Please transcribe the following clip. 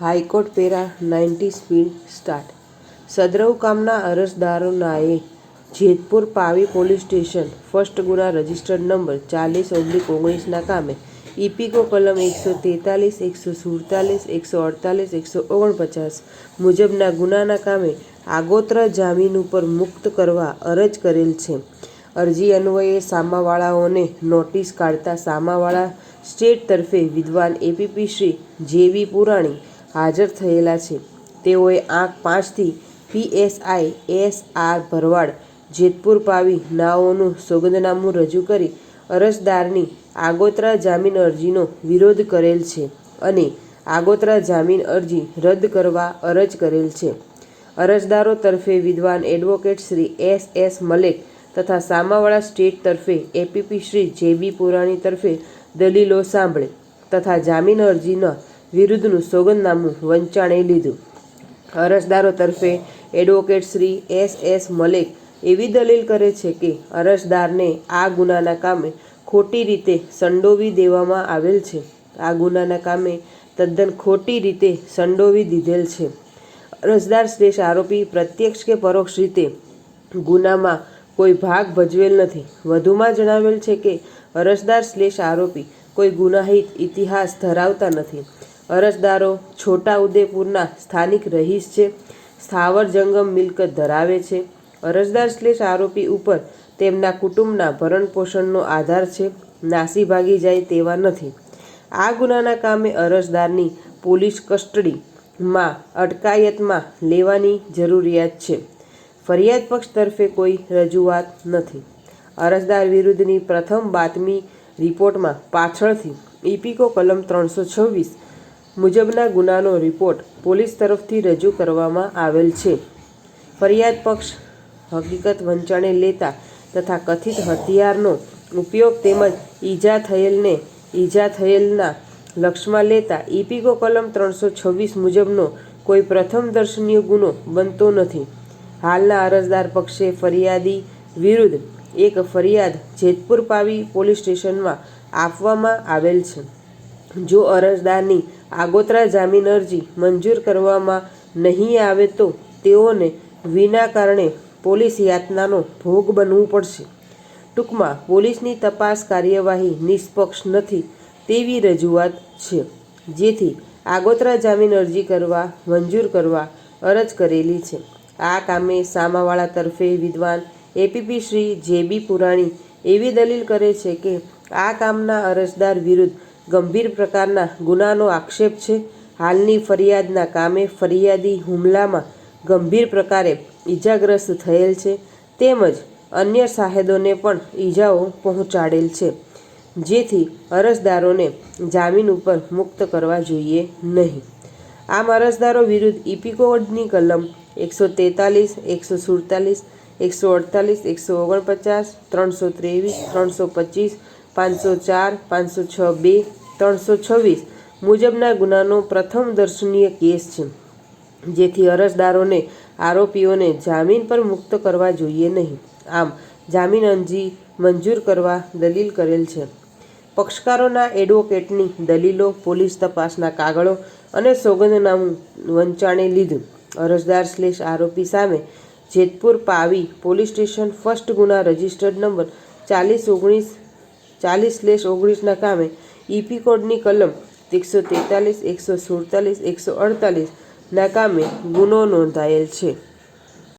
High court para 90 speed start. સદરવ ગામના અરજદારોનાએ Jetpur Pavi police station first ગુના રજિસ્ટર્ડ નંબર 40/19 કામે ઇપીકો કલમ 143, 147, 148, 149 મુજબના ગુનાના કામે આગોતરા જામીન ઉપર મુક્ત કરવા અરજ કરેલ છે. અરજી અન્વયે સામાવાળાઓને નોટિસ કાઢતા સામાવાળા સ્ટેટ તરફે વિદ્વાન એપીપી શ્રી જે.વી. પુરાણી હાજર થયેલા છે. તેઓએ આંક 5થી પીએસઆઈ એસ.આર. ભરવાડ જેતપુર પાવી નાઓનું સોગંદનામું રજૂ કરી અરજદારની આગોતરા જામીન અરજીનો વિરોધ કરેલ છે અને આગોતરા જામીન અરજી રદ કરવા અરજ કરેલ છે. અરજદારો તરફે વિદ્વાન એડવોકેટ શ્રી એસ.એસ. મલેક તથા સામાવાળા સ્ટેટ તરફે એપીપી શ્રી જે.બી. પુરાણી તરફે દલીલો સાંભળે તથા જામીન અરજીના વિરુદ્ધનું સોગંદનામું વંચાણે લીધું. અરજદારો તરફે એડવોકેટ શ્રી એસ.એસ. મલેક એવી દલીલ કરે છે કે અરજદારને આ ગુનાના કામે ખોટી રીતે સંડોવી દેવામાં આવેલ છે. આ ગુનાના કામે તદ્દન ખોટી રીતે સંડોવી દીધેલ છે. અરજદાર / આરોપી પ્રત્યક્ષ કે પરોક્ષ રીતે ગુનામાં કોઈ ભાગ ભજવેલ નથી. વધુમાં જણાવેલ છે કે અરજદાર / આરોપી કોઈ ગુનાહિત ઇતિહાસ ધરાવતા નથી. અરજદારો છોટા ઉદેપુરના સ્થાનિક રહીશ છે. સ્થાવર જંગમ મિલકત ધરાવે છે. અરજદાર / આરોપી ઉપર તેમના કુટુંબના ભરણપોષણનો આધાર છે. નાસી ભાગી જાય તેવા નથી. આ ગુનાના કામે અરજદારની પોલીસ કસ્ટડીમાં અટકાયતમાં લેવાની જરૂરિયાત છે. ફરિયાદ પક્ષ તરફે કોઈ રજૂઆત નથી. અરજદાર વિરુદ્ધની પ્રથમ બાતમી રિપોર્ટમાં પાછળથી ઇપીકો કલમ 326 મુજબના ગુનાનો રિપોર્ટ પોલીસ તરફથી રજૂ કરવામાં આવેલ છે. ફરિયાદ પક્ષ હકીકત વંચાણે લેતા તથા કથિત હથિયારનો ઉપયોગ તેમજ ઈજા થયેલના લક્ષમાં લેતા ઇપીકો કલમ 326 મુજબનો કોઈ પ્રથમ દર્શનીય ગુનો બનતો નથી. હાલના અરજદાર પક્ષે ફરિયાદી વિરુદ્ધ એક ફરિયાદ જેતપુર પાવી પોલીસ સ્ટેશનમાં આપવામાં આવેલ છે. જો અરજદારની આગોતરા જામીન અરજી મંજૂર કરવામાં નહીં આવે તો તેઓને વિના કારણે પોલીસ યાતનાનો ભોગ બનવું પડશે. ટૂંકમાં પોલીસની તપાસ કાર્યવાહી નિષ્પક્ષ નથી તેવી રજૂઆત છે. જેથી આગોતરા જામીન અરજી મંજૂર કરવા અરજ કરેલી છે. આ કામે સામાવાળા તરફે વિદ્વાન એપીપી શ્રી જે.બી. પુરાણી એવી દલીલ કરે છે કે આ કામના અરજદાર વિરુદ્ધ ગંભીર પ્રકારના ગુનાનો આક્ષેપ છે. હાલની ફરિયાદના કામે ફરિયાદી હુમલામાં ગંભીર પ્રકારે ઈજાગ્રસ્ત થયેલ છે તેમજ અન્ય સાહેદોને પણ ઈજાઓ પહોંચાડેલ છે. જેથી અરજદારોને જામીન ઉપર મુક્ત કરવા જોઈએ નહીં. આમ અરજદારો વિરુદ્ધ ઇપીકોની કલમ 143, 147, 148, 149, 323, 325, 504, 506(2), 326 મુજબના ગુનાનો પ્રથમ દર્શનીય કેસ છે. જેથી અરજદારોને આરોપીઓને જામીન પર મુક્ત કરવા જોઈએ નહીં. આમ જામીન અરજી મંજૂર કરવા દલીલ કરેલ છે. પક્ષકારોના એડવોકેટની દલીલો, પોલીસ તપાસના કાગળો અને સોગંદનામું વંચાણે લીધું. અરજદાર / આરોપી સામે Jetpur Pavi police station first ગુના રજિસ્ટર્ડ નંબર 40/19 કામે ઇપીકોડની કલમ 143, 147, 148 કામે ગુનો નોંધાયેલ છે.